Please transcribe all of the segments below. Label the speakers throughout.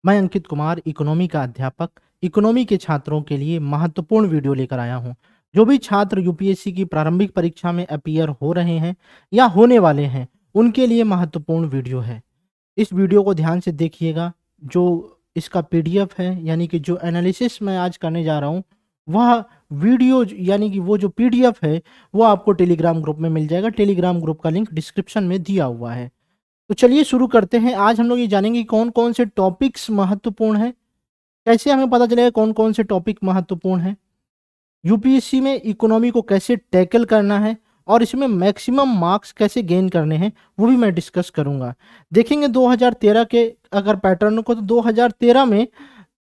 Speaker 1: मैं अंकित कुमार इकोनॉमी का अध्यापक इकोनॉमी के छात्रों के लिए महत्वपूर्ण वीडियो लेकर आया हूं। जो भी छात्र यूपीएससी की प्रारंभिक परीक्षा में अपीयर हो रहे हैं या होने वाले हैं, उनके लिए महत्वपूर्ण वीडियो है। इस वीडियो को ध्यान से देखिएगा। जो इसका पीडीएफ है, यानी कि जो एनालिसिस मैं आज करने जा रहा हूं, वह वीडियो यानी कि वो जो पीडीएफ है वो आपको टेलीग्राम ग्रुप में मिल जाएगा। टेलीग्राम ग्रुप का लिंक डिस्क्रिप्शन में दिया हुआ है। तो चलिए शुरू करते हैं। आज हम लोग ये जानेंगे कौन कौन से टॉपिक्स महत्वपूर्ण हैं, कैसे हमें पता चलेगा कौन कौन से टॉपिक महत्वपूर्ण हैं, यूपीएससी में इकोनॉमी को कैसे टैकल करना है और इसमें मैक्सिमम मार्क्स कैसे गेन करने हैं, वो भी मैं डिस्कस करूंगा। देखेंगे 2013 के अगर पैटर्न को, तो 2013 में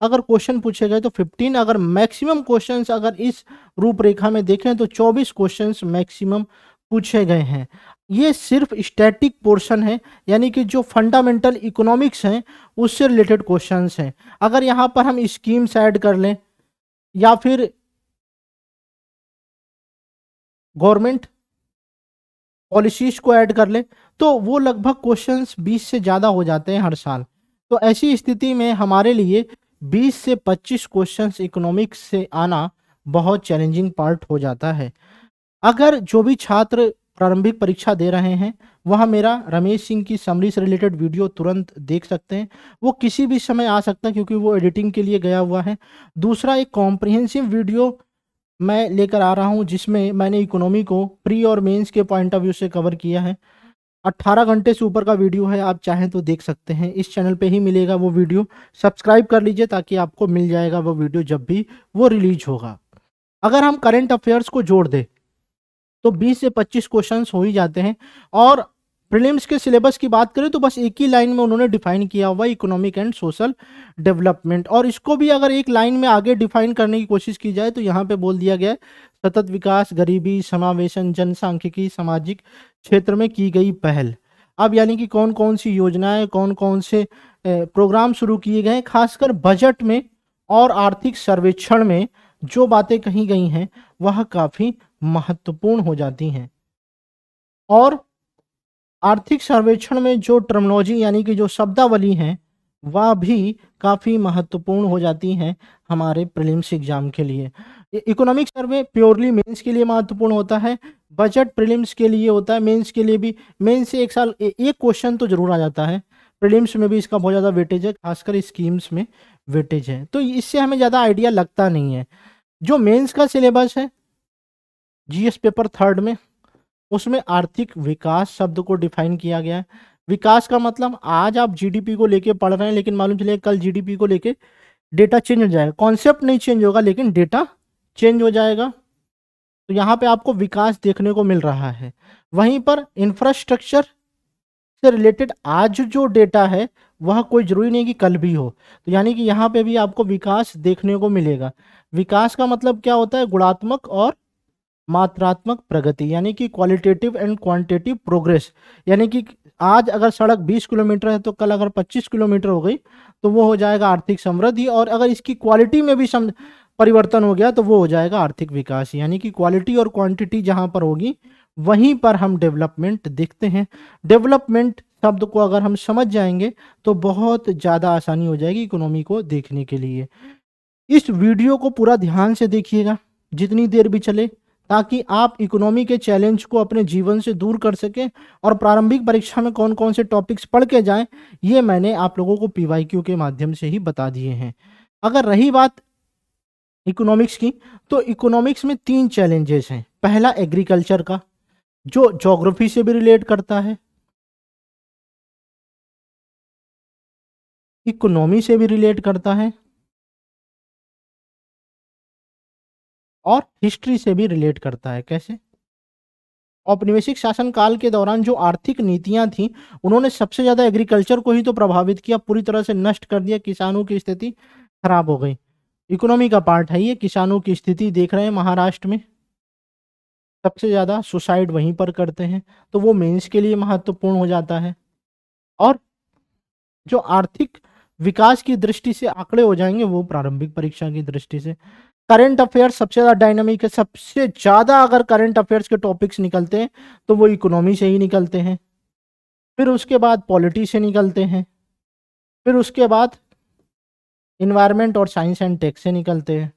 Speaker 1: अगर क्वेश्चन पूछे गए तो 15, अगर मैक्सिमम क्वेश्चंस अगर इस रूपरेखा में देखें तो 24 क्वेश्चंस मैक्सिमम पूछे गए हैं। ये सिर्फ स्टैटिक पोर्शन है, यानी कि जो फंडामेंटल इकोनॉमिक्स हैं उससे रिलेटेड क्वेश्चंस हैं। अगर यहाँ पर हम स्कीम्स ऐड कर लें या फिर गवर्नमेंट पॉलिसीज को ऐड कर ले, तो वो लगभग क्वेश्चंस 20 से ज़्यादा हो जाते हैं हर साल। तो ऐसी स्थिति में हमारे लिए 20 से 25 क्वेश्चंस इकोनॉमिक्स से आना बहुत चैलेंजिंग पार्ट हो जाता है। अगर जो भी छात्र प्रारंभिक परीक्षा दे रहे हैं, वह मेरा रमेश सिंह की समरी से रिलेटेड वीडियो तुरंत देख सकते हैं। वो किसी भी समय आ सकता है क्योंकि वो एडिटिंग के लिए गया हुआ है। दूसरा, एक कॉम्प्रिहेंसिव वीडियो मैं लेकर आ रहा हूं जिसमें मैंने इकोनॉमी को प्री और मेंस के पॉइंट ऑफ व्यू से कवर किया है। 18 घंटे से ऊपर का वीडियो है, आप चाहें तो देख सकते हैं। इस चैनल पे ही मिलेगा वो वीडियो। सब्सक्राइब कर लीजिए ताकि आपको मिल जाएगा वो वीडियो जब भी वो रिलीज होगा। अगर हम करंट अफेयर्स को जोड़ दें तो 20 से 25 क्वेश्चंस हो ही जाते हैं। और प्रीलिम्स के सिलेबस की बात करें तो बस एक ही लाइन में उन्होंने डिफाइन किया हुआ है, इकोनॉमिक एंड सोशल डेवलपमेंट। और इसको भी अगर एक लाइन में आगे डिफाइन करने की कोशिश की जाए तो यहाँ पे बोल दिया गया है सतत विकास, गरीबी, समावेशन, जनसांख्यिकी, सामाजिक क्षेत्र में की गई पहल। अब यानी कि कौन कौन सी योजनाएं, कौन कौन से प्रोग्राम शुरू किए गए हैं, खासकर बजट में और आर्थिक सर्वेक्षण में जो बातें कही गई हैं वह काफी महत्वपूर्ण हो जाती हैं। और आर्थिक सर्वेक्षण में जो टर्मिनोलॉजी यानी कि जो शब्दावली हैं वह भी काफ़ी महत्वपूर्ण हो जाती हैं हमारे प्रीलिम्स एग्जाम के लिए। इकोनॉमिक सर्वे प्योरली मेंस के लिए महत्वपूर्ण होता है, बजट प्रीलिम्स के लिए होता है, मेंस के लिए भी। मेंस से एक साल एक क्वेश्चन तो जरूर आ जाता है, प्रीलिम्स में भी इसका बहुत ज़्यादा वेटेज है, खासकर स्कीम्स में वेटेज है। तो इससे हमें ज़्यादा आइडिया लगता नहीं है। जो मेंस का सिलेबस है जीएस पेपर 3 में, उसमें आर्थिक विकास शब्द को डिफाइन किया गया है। विकास का मतलब आज आप जीडीपी को लेके पढ़ रहे हैं, लेकिन मालूम चले कल जीडीपी को लेके डेटा चेंज हो जाएगा। कॉन्सेप्ट नहीं चेंज होगा लेकिन डेटा चेंज हो जाएगा। तो यहाँ पे आपको विकास देखने को मिल रहा है। वहीं पर इंफ्रास्ट्रक्चर से रिलेटेड आज जो डेटा है वह कोई जरूरी नहीं कि कल भी हो। तो यानी कि यहाँ पे भी आपको विकास देखने को मिलेगा। विकास का मतलब क्या होता है? गुणात्मक और मात्रात्मक प्रगति, यानी कि क्वालिटेटिव एंड क्वांटिटेटिव प्रोग्रेस। यानी कि आज अगर सड़क 20 किलोमीटर है तो कल अगर 25 किलोमीटर हो गई तो वो हो जाएगा आर्थिक समृद्धि। और अगर इसकी क्वालिटी में भी परिवर्तन हो गया तो वो हो जाएगा आर्थिक विकास। यानी कि क्वालिटी और क्वांटिटी जहां पर होगी वहीं पर हम डेवलपमेंट देखते हैं। डेवलपमेंट शब्द को अगर हम समझ जाएंगे तो बहुत ज़्यादा आसानी हो जाएगी इकोनॉमी को देखने के लिए। इस वीडियो को पूरा ध्यान से देखिएगा जितनी देर भी चले, ताकि आप इकोनॉमी के चैलेंज को अपने जीवन से दूर कर सकें और प्रारंभिक परीक्षा में कौन कौन से टॉपिक्स पढ़ के जाएं, ये मैंने आप लोगों को पीवाईक्यू के माध्यम से ही बता दिए हैं। अगर रही बात इकोनॉमिक्स की, तो इकोनॉमिक्स में 3 चैलेंजेस हैं। पहला एग्रीकल्चर का, जो ज्योग्राफी से भी रिलेट करता है, इकोनॉमी से भी रिलेट करता है और हिस्ट्री से भी रिलेट करता है। कैसे? औपनिवेशिक शासनकाल के दौरान जो आर्थिक नीतियां थी उन्होंने सबसे ज्यादा एग्रीकल्चर को ही तो प्रभावित किया, पूरी तरह से नष्ट कर दिया। किसानों की स्थिति खराब हो गई। इकोनॉमी का पार्ट है ये। किसानों की स्थिति देख रहे हैं, महाराष्ट्र में सबसे ज्यादा सुसाइड वहीं पर करते हैं, तो वो मेंस के लिए महत्वपूर्ण हो जाता है। और जो आर्थिक विकास की दृष्टि से आंकड़े हो जाएंगे वो प्रारंभिक परीक्षा की दृष्टि से। करंट अफेयर्स सबसे ज्यादा डायनामिक है। सबसे ज्यादा अगर करंट अफेयर्स के टॉपिक्स निकलते हैं तो वो इकोनॉमी से ही निकलते हैं, फिर उसके बाद पॉलिटी से निकलते हैं, फिर उसके बाद इन्वायरमेंट और साइंस एंड टेक से निकलते हैं।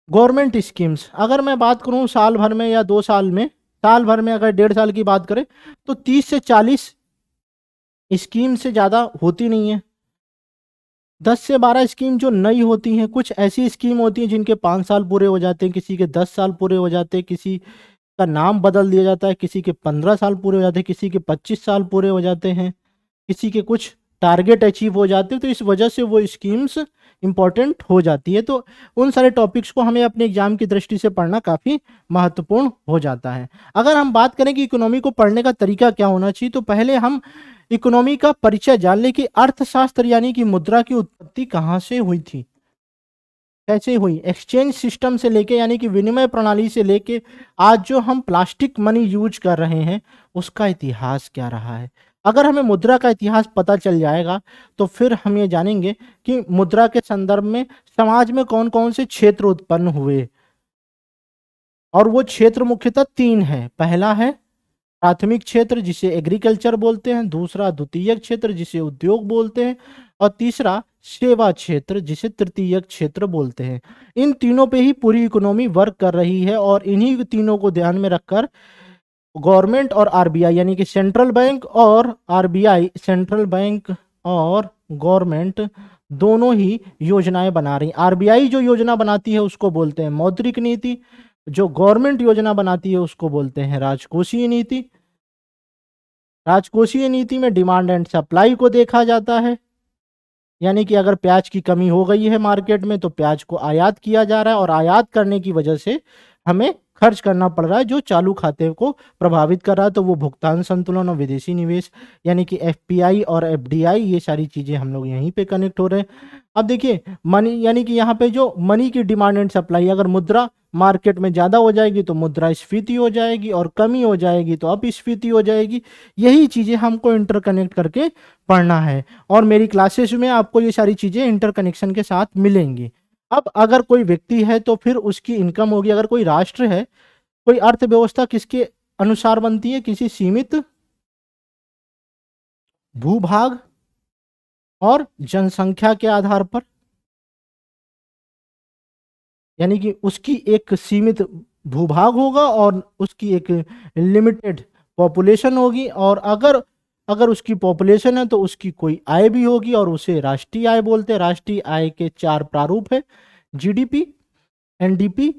Speaker 1: गवर्नमेंट स्कीम्स, अगर मैं बात करूं साल भर में या 2 साल में, साल भर में अगर 1.5 साल की बात करें तो 30 से 40 स्कीम से ज़्यादा होती नहीं है। 10 से 12 स्कीम जो नई होती हैं, कुछ ऐसी स्कीम होती हैं जिनके 5 साल पूरे हो जाते हैं, किसी के 10 साल पूरे हो जाते हैं, किसी का नाम बदल दिया जाता है, किसी के 15 साल पूरे हो जाते हैं, किसी के 25 साल पूरे हो जाते हैं, किसी के कुछ टारगेट अचीव हो जाते हैं, तो इस वजह से वो स्कीम्स इंपॉर्टेंट हो जाती है। तो उन सारे टॉपिक्स को हमें अपने एग्जाम की दृष्टि से पढ़ना काफ़ी महत्वपूर्ण हो जाता है। अगर हम बात करें कि इकोनॉमी को पढ़ने का तरीका क्या होना चाहिए, तो पहले हम इकोनॉमी का परिचय जान लें कि अर्थशास्त्र यानी कि मुद्रा की उत्पत्ति कहाँ से हुई थी, कैसे हुई। एक्सचेंज सिस्टम से लेके यानी कि विनिमय प्रणाली से लेके आज जो हम प्लास्टिक मनी यूज कर रहे हैं उसका इतिहास क्या रहा है। अगर हमें मुद्रा का इतिहास पता चल जाएगा तो फिर हम ये जानेंगे कि मुद्रा के संदर्भ में समाज में कौन कौन से क्षेत्र उत्पन्न हुए, और वो क्षेत्र मुख्यतः 3 है। पहला है प्राथमिक क्षेत्र जिसे एग्रीकल्चर बोलते हैं, दूसरा द्वितीयक क्षेत्र जिसे उद्योग बोलते हैं, और तीसरा सेवा क्षेत्र जिसे तृतीयक क्षेत्र बोलते हैं। इन तीनों पे ही पूरी इकोनॉमी वर्क कर रही है, और इन्हीं तीनों को ध्यान में रखकर गवर्नमेंट और आरबीआई यानी कि सेंट्रल बैंक और आरबीआई, सेंट्रल बैंक और गवर्नमेंट दोनों ही योजनाएं बना रही हैं। आरबीआई जो योजना बनाती है उसको बोलते हैं मौद्रिक नीति, जो गवर्नमेंट योजना बनाती है उसको बोलते हैं राजकोषीय नीति। राजकोषीय नीति में डिमांड एंड सप्लाई को देखा जाता है, यानी कि अगर प्याज की कमी हो गई है मार्केट में तो प्याज को आयात किया जा रहा है, और आयात करने की वजह से हमें खर्च करना पड़ रहा है जो चालू खाते को प्रभावित कर रहा है, तो वो भुगतान संतुलन और विदेशी निवेश यानी कि एफपीआई और एफडीआई, ये सारी चीजें हम लोग यहीं पे कनेक्ट हो रहे हैं। अब देखिए मनी यानी कि यहाँ पे जो मनी की डिमांड एंड सप्लाई, अगर मुद्रा मार्केट में ज्यादा हो जाएगी तो मुद्रास्फीति हो जाएगी, और कमी हो जाएगी तो अपस्फीति हो जाएगी। यही चीजें हमको इंटरकनेक्ट करके पढ़ना है, और मेरी क्लासेस में आपको ये सारी चीजें इंटरकनेक्शन के साथ मिलेंगी। अब अगर कोई व्यक्ति है तो फिर उसकी इनकम होगी, अगर कोई राष्ट्र है, कोई अर्थव्यवस्था किसके अनुसार बनती है, किसी सीमित भूभाग और जनसंख्या के आधार पर, यानी कि उसकी एक सीमित भूभाग होगा और उसकी एक लिमिटेड पॉपुलेशन होगी, और अगर अगर उसकी पॉपुलेशन है तो उसकी कोई आय भी होगी, और उसे राष्ट्रीय आय बोलते हैं। राष्ट्रीय आय के 4 प्रारूप है, जीडीपी, एनडीपी,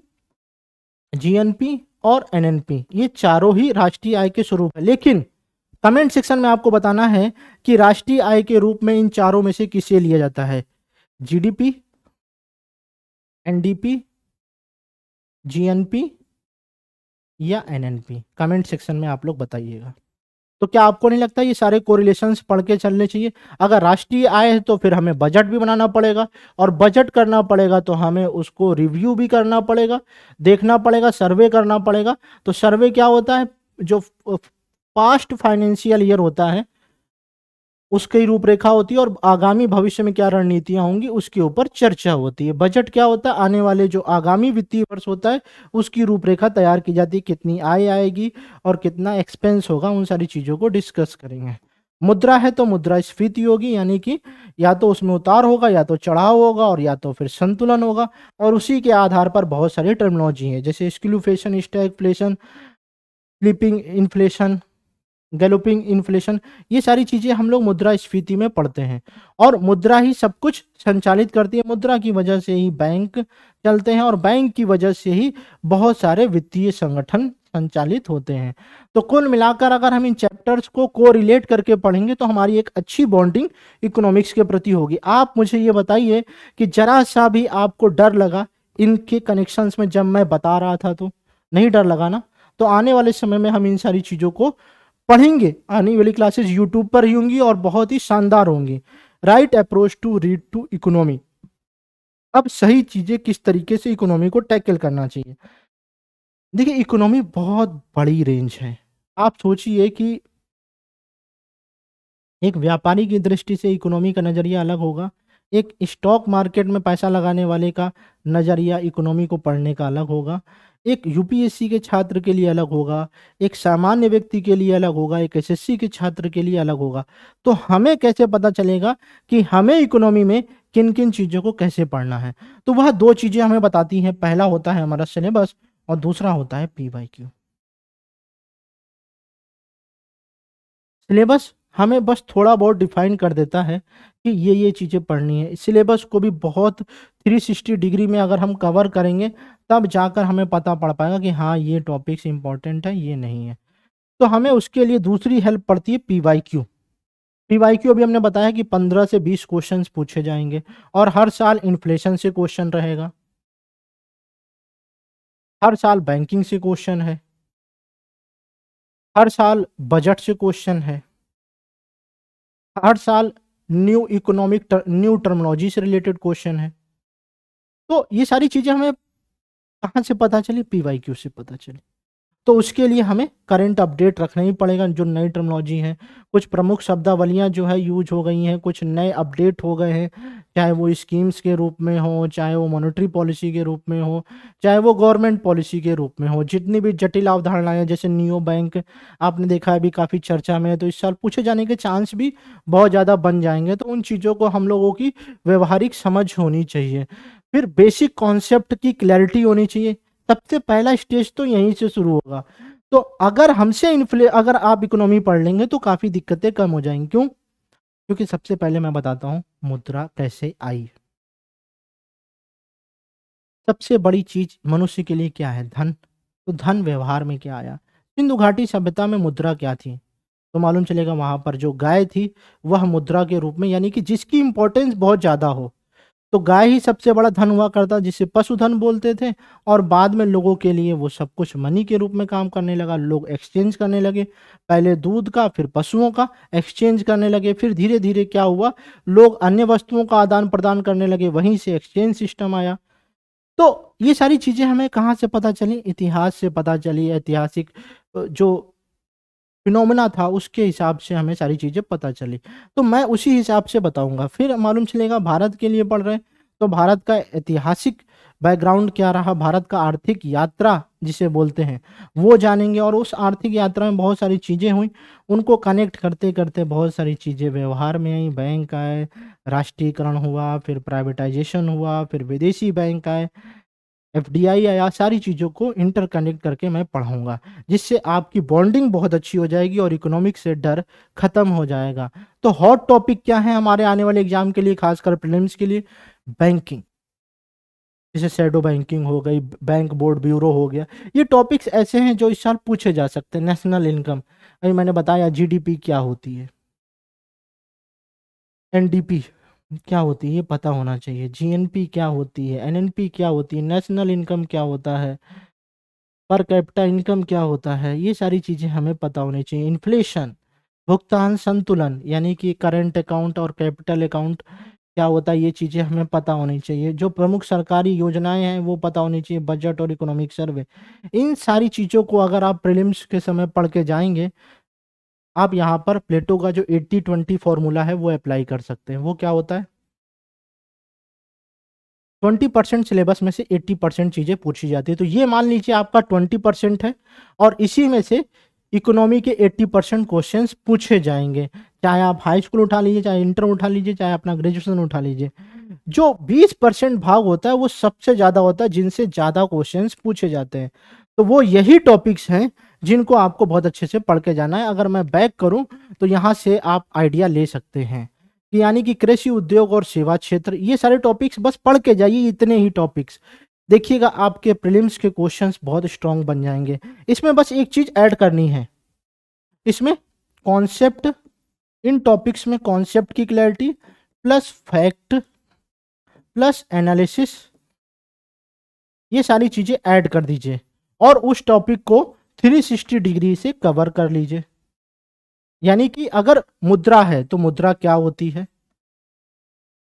Speaker 1: जीएनपी और एनएनपी। ये चारों ही राष्ट्रीय आय के स्वरूप है, लेकिन कमेंट सेक्शन में आपको बताना है कि राष्ट्रीय आय के रूप में इन चारों में से किसे लिया जाता है, जीडीपी, एनडीपी, जीएनपी या एनएनपी। कमेंट सेक्शन में आप लोग बताइएगा। तो क्या आपको नहीं लगता ये सारे कोरिलेशंस पढ़ के चलने चाहिए? अगर राष्ट्रीय आय है तो फिर हमें बजट भी बनाना पड़ेगा, और बजट करना पड़ेगा तो हमें उसको रिव्यू भी करना पड़ेगा, देखना पड़ेगा, सर्वे करना पड़ेगा। तो सर्वे क्या होता है, जो पास्ट फाइनेंशियल ईयर होता है उसकी रूपरेखा होती है, और आगामी भविष्य में क्या रणनीतियां होंगी उसके ऊपर चर्चा होती है। बजट क्या होता है, आने वाले जो आगामी वित्तीय वर्ष होता है उसकी रूपरेखा तैयार की जाती है, कितनी आय आएगी और कितना एक्सपेंस होगा, उन सारी चीजों को डिस्कस करेंगे। मुद्रा है तो मुद्रास्फीति होगी, यानी कि या तो उसमें उतार होगा, या तो चढ़ाव होगा, और या तो फिर संतुलन होगा, और उसी के आधार पर बहुत सारी टर्मिनोलॉजी है, जैसे skewflation, stagflation, sleeping inflation, galloping inflation. ये सारी चीजें हम लोग मुद्रास्फीति में पढ़ते हैं, और मुद्रा ही सब कुछ संचालित करती है। मुद्रा की वजह से ही बैंक चलते हैं, और बैंक की वजह से ही बहुत सारे वित्तीय संगठन संचालित होते हैं। तो कुल मिलाकर अगर हम इन चैप्टर्स को कोरिलेट करके पढ़ेंगे तो हमारी एक अच्छी बॉन्डिंग इकोनॉमिक्स के प्रति होगी। आप मुझे ये बताइए कि जरा सा भी आपको डर लगा इनके कनेक्शंस में जब मैं बता रहा था? तो नहीं डर लगा ना? तो आने वाले समय में हम इन सारी चीजों को पढ़ेंगे। आने वाली क्लासेस यूट्यूब पर ही होंगी और बहुत ही शानदार होंगी। Right approach to read to economy. अब सही चीजें किस तरीके से इकोनॉमी को टैकल करना चाहिए। देखिए इकोनॉमी बहुत बड़ी रेंज है। आप सोचिए कि एक व्यापारी की दृष्टि से इकोनॉमी का नजरिया अलग होगा, एक स्टॉक मार्केट में पैसा लगाने वाले का नजरिया इकोनॉमी को पढ़ने का अलग होगा, एक यूपीएससी के छात्र के लिए अलग होगा, एक सामान्य व्यक्ति के लिए अलग होगा, एक एसएससी के छात्र के लिए अलग होगा। तो हमें कैसे पता चलेगा कि हमें इकोनॉमी में किन-किन चीज़ों को कैसे पढ़ना है? तो वह 2 चीज़ें हमें बताती हैं, पहला होता है हमारा सिलेबस और दूसरा होता है पीवाईक्यू। सिलेबस हमें बस थोड़ा बहुत डिफाइन कर देता है कि ये चीज़ें पढ़नी है। सिलेबस को भी बहुत 360 डिग्री में अगर हम कवर करेंगे, तब जाकर हमें पता पड़ पाएगा कि हाँ, ये टॉपिक्स इम्पोर्टेंट है, ये नहीं है। तो हमें उसके लिए दूसरी हेल्प पड़ती है पीवाईक्यू। पीवाईक्यू अभी हमने बताया कि 15 से 20 क्वेश्चंस पूछे जाएँगे और हर साल इन्फ्लेशन से क्वेश्चन रहेगा। हर साल बैंकिंग से क्वेश्चन है। हर साल बजट से क्वेश्चन है। हर साल न्यू टर्मिनोलॉजी से रिलेटेड क्वेश्चन है। तो ये सारी चीज़ें हमें कहाँ से पता चली? पीवाईक्यू से पता चली। तो उसके लिए हमें करंट अपडेट रखना ही पड़ेगा, जो नई टर्मिनोलॉजी है, कुछ प्रमुख शब्दावलियाँ जो है यूज़ हो गई हैं, कुछ नए अपडेट हो गए हैं, चाहे वो स्कीम्स के रूप में हो, चाहे वो मॉनेटरी पॉलिसी के रूप में हो, चाहे वो गवर्नमेंट पॉलिसी के रूप में हो। जितनी भी जटिल अवधारणाएँ हैं, जैसे नियो बैंक आपने देखा है अभी काफ़ी चर्चा में है, तो इस साल पूछे जाने के चांस भी बहुत ज़्यादा बन जाएँगे। तो उन चीज़ों को हम लोगों की व्यावहारिक समझ होनी चाहिए। फिर बेसिक कॉन्सेप्ट की क्लैरिटी होनी चाहिए। सबसे पहला स्टेज तो यहीं से शुरू होगा। तो अगर आप इकोनॉमी पढ़ लेंगे तो काफ़ी दिक्कतें कम हो जाएँगी। क्यों? क्योंकि सबसे पहले मैं बताता हूँ मुद्रा कैसे आई। सबसे बड़ी चीज़ मनुष्य के लिए क्या है? धन। तो धन व्यवहार में क्या आया? सिंधु घाटी सभ्यता में मुद्रा क्या थी? तो मालूम चलेगा वहाँ पर जो गाय थी, वह मुद्रा के रूप में, यानी कि जिसकी इम्पोर्टेंस बहुत ज़्यादा हो। तो गाय ही सबसे बड़ा धन हुआ करता, जिसे पशुधन बोलते थे। और बाद में लोगों के लिए वो सब कुछ मनी के रूप में काम करने लगा। लोग एक्सचेंज करने लगे, पहले दूध का, फिर पशुओं का एक्सचेंज करने लगे। फिर धीरे धीरे क्या हुआ, लोग अन्य वस्तुओं का आदान प्रदान करने लगे, वहीं से एक्सचेंज सिस्टम आया। तो ये सारी चीजें हमें कहाँ से पता चली? इतिहास से पता चली। ऐतिहासिक जो फिनोमेना था उसके हिसाब से हमें सारी चीज़ें पता चली। तो मैं उसी हिसाब से बताऊँगा। फिर मालूम चलेगा भारत के लिए पढ़ रहे हैं, तो भारत का ऐतिहासिक बैकग्राउंड क्या रहा, भारत का आर्थिक यात्रा जिसे बोलते हैं, वो जानेंगे। और उस आर्थिक यात्रा में बहुत सारी चीज़ें हुई, उनको कनेक्ट करते-करते बहुत सारी चीज़ें व्यवहार में आई। बैंक आए, राष्ट्रीयकरण हुआ, फिर प्राइवेटाइज़ेशन हुआ, फिर विदेशी बैंक आए, एफडीआई आया। सारी चीज़ों को इंटरकनेक्ट करके मैं पढ़ाऊँगा, जिससे आपकी बॉन्डिंग बहुत अच्छी हो जाएगी और इकोनॉमिक्स से डर खत्म हो जाएगा। तो हॉट टॉपिक क्या है हमारे आने वाले एग्जाम के लिए, खासकर प्रीलिम्स के लिए? बैंकिंग, जैसे शैडो बैंकिंग हो गई, बैंक बोर्ड ब्यूरो हो गया। ये टॉपिक्स ऐसे हैं जो इस साल पूछे जा सकते हैं। नेशनल इनकम, अभी मैंने बताया जीडीपी क्या होती है, एनडीपी क्या होती है ये पता होना चाहिए, जीएनपी क्या होती है, एनएनपी क्या होती है, नेशनल इनकम क्या होता है, पर कैपिटा इनकम क्या होता है, ये सारी चीज़ें हमें पता होनी चाहिए। इन्फ्लेशन, भुगतान संतुलन, यानी कि करंट अकाउंट और कैपिटल अकाउंट क्या होता है, ये चीज़ें हमें पता होनी चाहिए। जो प्रमुख सरकारी योजनाएं हैं वो पता होनी चाहिए, बजट और इकोनॉमिक सर्वे। इन सारी चीज़ों को अगर आप प्रीलिम्स के समय पढ़ के जाएंगे, आप यहाँ पर प्लेटो का जो 80-20 फॉर्मूला है वो अप्लाई कर सकते हैं। वो क्या होता है? 20% सिलेबस में से 80% चीज़ें पूछी जाती है। तो ये मान लीजिए आपका 20% है और इसी में से इकोनॉमी के 80% क्वेश्चंस पूछे जाएंगे। चाहे आप हाई स्कूल उठा लीजिए, चाहे इंटर उठा लीजिए, चाहे अपना ग्रेजुएशन उठा लीजिए। जो 20% भाग होता है वो सबसे ज़्यादा होता है, जिनसे ज़्यादा क्वेश्चंस पूछे जाते हैं। तो वो यही टॉपिक्स हैं जिनको आपको बहुत अच्छे से पढ़ के जाना है। अगर मैं बैक करूं तो यहाँ से आप आइडिया ले सकते हैं कि यानी कि कृषि उद्योग और सेवा क्षेत्र, ये सारे टॉपिक्स बस पढ़ के जाइए। इतने ही टॉपिक्स देखिएगा, आपके प्रीलिम्स के क्वेश्चंस बहुत स्ट्रांग बन जाएंगे। इसमें बस एक चीज ऐड करनी है, इसमें कॉन्सेप्ट, इन टॉपिक्स में कॉन्सेप्ट की clarity plus fact plus analysis, ये सारी चीजें ऐड कर दीजिए और उस टॉपिक को 360 डिग्री से कवर कर लीजिए। यानी कि अगर मुद्रा है तो मुद्रा क्या होती है,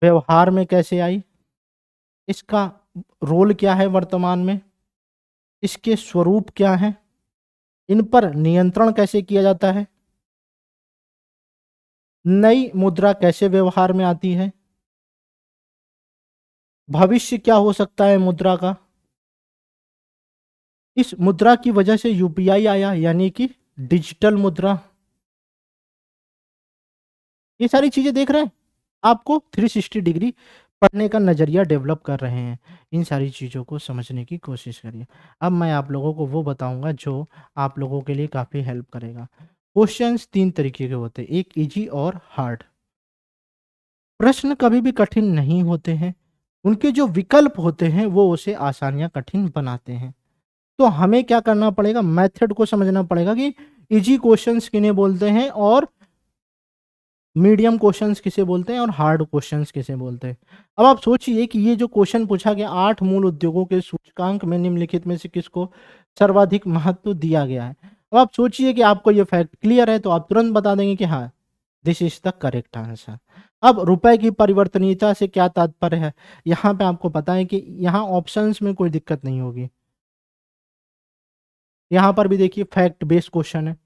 Speaker 1: व्यवहार में कैसे आई, इसका रोल क्या है वर्तमान में, इसके स्वरूप क्या है, इन पर नियंत्रण कैसे किया जाता है, नई मुद्रा कैसे व्यवहार में आती है, भविष्य क्या हो सकता है मुद्रा का, इस मुद्रा की वजह से यूपीआई आया, यानी कि डिजिटल मुद्रा। ये सारी चीजें देख रहे हैं, आपको 360 डिग्री पढ़ने का नजरिया डेवलप कर रहे हैं। इन सारी चीज़ों को समझने की कोशिश करिए। अब मैं आप लोगों को वो बताऊंगा जो आप लोगों के लिए काफ़ी हेल्प करेगा। क्वेश्चंस 3 तरीके के होते हैं, एक इजी और हार्ड। प्रश्न कभी भी कठिन नहीं होते हैं, उनके जो विकल्प होते हैं वो उसे आसान या कठिन बनाते हैं। तो हमें क्या करना पड़ेगा, मेथड को समझना पड़ेगा कि इजी क्वेश्चंस किन्हें बोलते हैं और मीडियम क्वेश्चंस किसे बोलते हैं और हार्ड क्वेश्चंस किसे बोलते हैं। अब आप सोचिए कि ये जो क्वेश्चन पूछा गया, 8 मूल उद्योगों के सूचकांक में निम्नलिखित में से किसको सर्वाधिक महत्व दिया गया है। अब आप सोचिए कि आपको ये फैक्ट क्लियर है तो आप तुरंत बता देंगे कि हाँ, this is the correct answer. अब रुपए की परिवर्तनीयता से क्या तात्पर्य है, यहाँ पे आपको पता है कि यहाँ ऑप्शंस में कोई दिक्कत नहीं होगी। यहाँ पर भी देखिए फैक्ट बेस्ड क्वेश्चन है,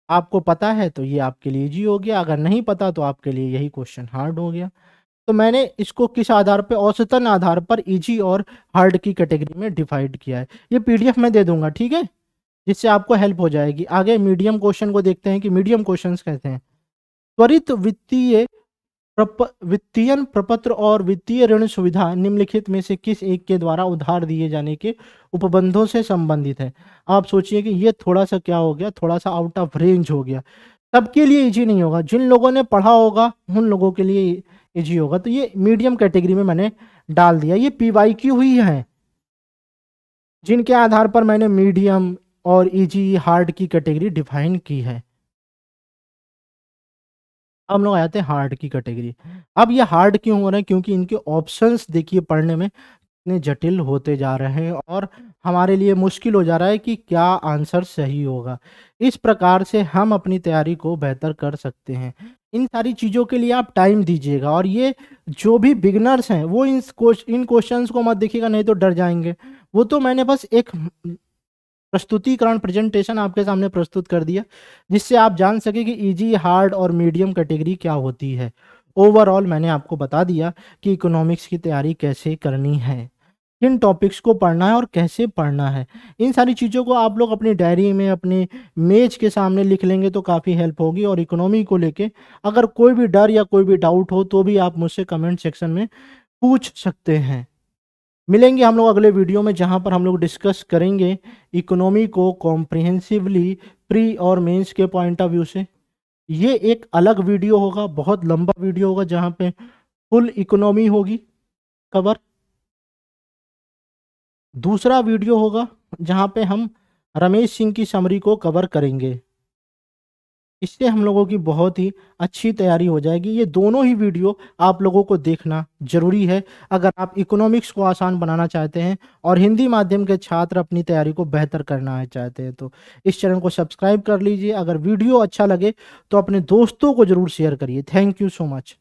Speaker 1: आपको पता है तो ये आपके लिए इजी हो गया, अगर नहीं पता तो आपके लिए यही क्वेश्चन हार्ड हो गया। तो मैंने इसको किस आधार पे, औसतन आधार पर इजी और हार्ड की कैटेगरी में डिवाइड किया है। ये पीडीएफ में दे दूंगा, ठीक है, जिससे आपको हेल्प हो जाएगी। आगे मीडियम क्वेश्चन को देखते हैं कि मीडियम क्वेश्चंस कहते हैं त्वरित वित्तीयन प्रपत्र और वित्तीय ऋण सुविधा निम्नलिखित में से किस एक के द्वारा उधार दिए जाने के उपबंधों से संबंधित है। आप सोचिए कि ये थोड़ा सा क्या हो गया, थोड़ा सा आउट ऑफ रेंज हो गया, सबके लिए इजी नहीं होगा, जिन लोगों ने पढ़ा होगा उन लोगों के लिए इजी होगा। तो ये मीडियम कैटेगरी में मैंने डाल दिया। ये पीवाईक्यू हुई है जिनके आधार पर मैंने मीडियम और इजी हार्ड की कैटेगरी डिफाइन की है। अब हम लोग आते हैं हार्ड की कैटेगरी। अब ये हार्ड क्यों हो रहा है, क्योंकि इनके ऑप्शंस देखिए पढ़ने में इतने जटिल होते जा रहे हैं और हमारे लिए मुश्किल हो जा रहा है कि क्या आंसर सही होगा। इस प्रकार से हम अपनी तैयारी को बेहतर कर सकते हैं। इन सारी चीज़ों के लिए आप टाइम दीजिएगा और ये जो भी बिगनर्स हैं वो इन क्वेश्चंस को मत देखिएगा, नहीं तो डर जाएंगे। वो तो मैंने बस एक प्रस्तुतिकरण प्रेजेंटेशन आपके सामने प्रस्तुत कर दिया जिससे आप जान सके कि इजी, हार्ड और मीडियम कैटेगरी क्या होती है। ओवरऑल मैंने आपको बता दिया कि इकोनॉमिक्स की तैयारी कैसे करनी है, किन टॉपिक्स को पढ़ना है और कैसे पढ़ना है। इन सारी चीज़ों को आप लोग अपनी डायरी में, अपने मेज के सामने लिख लेंगे तो काफ़ी हेल्प होगी। और इकोनॉमी को लेके अगर कोई भी डर या कोई भी डाउट हो तो भी आप मुझसे कमेंट सेक्शन में पूछ सकते हैं। मिलेंगे हम लोग अगले वीडियो में जहां पर हम लोग डिस्कस करेंगे इकोनॉमी को कॉम्प्रिहेंसिवली प्री और मेंस के पॉइंट ऑफ व्यू से। ये एक अलग वीडियो होगा, बहुत लंबा वीडियो होगा जहां पे फुल इकोनॉमी होगी कवर। दूसरा वीडियो होगा जहां पे हम रमेश सिंह की समरी को कवर करेंगे। इससे हम लोगों की बहुत ही अच्छी तैयारी हो जाएगी। ये दोनों ही वीडियो आप लोगों को देखना जरूरी है अगर आप इकोनॉमिक्स को आसान बनाना चाहते हैं और हिंदी माध्यम के छात्र अपनी तैयारी को बेहतर करना है चाहते हैं। तो इस चैनल को सब्सक्राइब कर लीजिए। अगर वीडियो अच्छा लगे तो अपने दोस्तों को जरूर शेयर करिए। Thank you so much.